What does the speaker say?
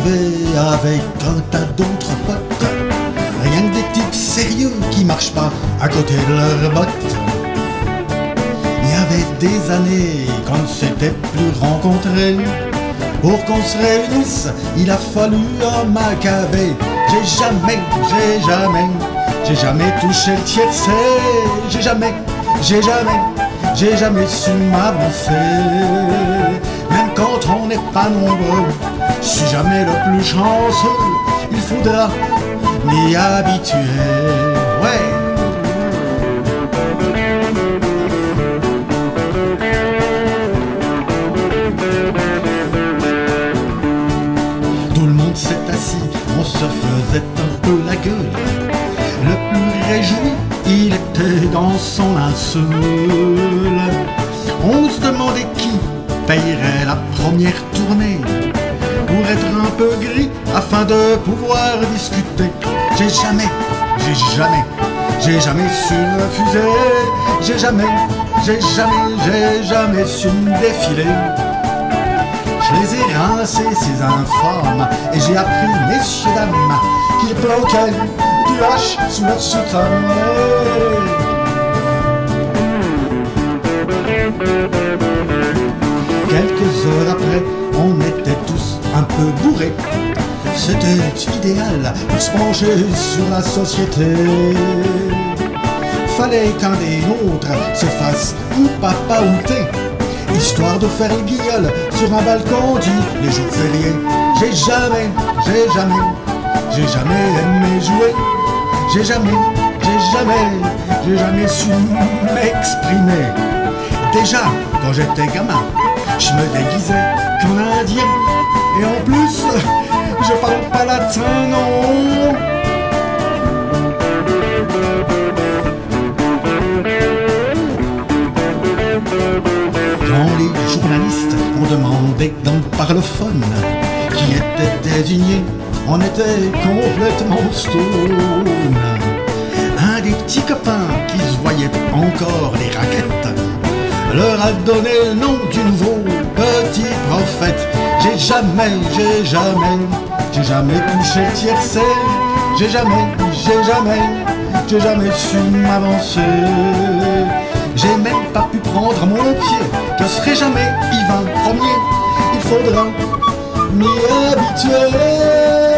retrouvé avec un tas d'autres potes, rien que des types sérieux qui marchent pas à côté de leurs bottes. Il y avait des années qu'on ne s'était plus rencontrés. Pour qu'on se réunisse, il a fallu un macabé. J'ai jamais touché le tiercé. J'ai jamais su m'avancer. Même quand on n'est pas nombreux, je suis jamais le plus chanceux. Il faudra m'y habituer. Ouais. Tout le monde s'est assis, on se faisait un peu la gueule. Le plus réjoui, il était dans son linceul. On se demandait qui payerait la première tournée pour être un peu gris afin de pouvoir discuter. J'ai jamais su refuser. J'ai jamais su me défiler. Je les ai rincés, ces infâmes, et j'ai appris, messieurs, dames, qu'ils planquaient du hache sous leur soutane. Quelques heures après, on était tous un peu bourrés. C'était idéal pour se pencher sur la société. Fallait qu'un des nôtres se fasse ou papa ou thé, histoire de faire le guignol sur un balcon dit les jours fériés. J'ai jamais aimé jouer. J'ai jamais su m'exprimer. Déjà, quand j'étais gamin, je me déguisais comme indien. Et en plus, je parle pas latin, non. Quand les journalistes ont demandé dans le parlophone qui était désigné, on était complètement stone. Un des petits copains qui se voyait encore les raquettes leur a donné le nom du nouveau petit prophète. J'ai jamais touché le tiercé. J'ai jamais su m'avancer. J'ai même pas pu prendre mon pied, je serai jamais Yvain Ier. Il faudra m'y habituer.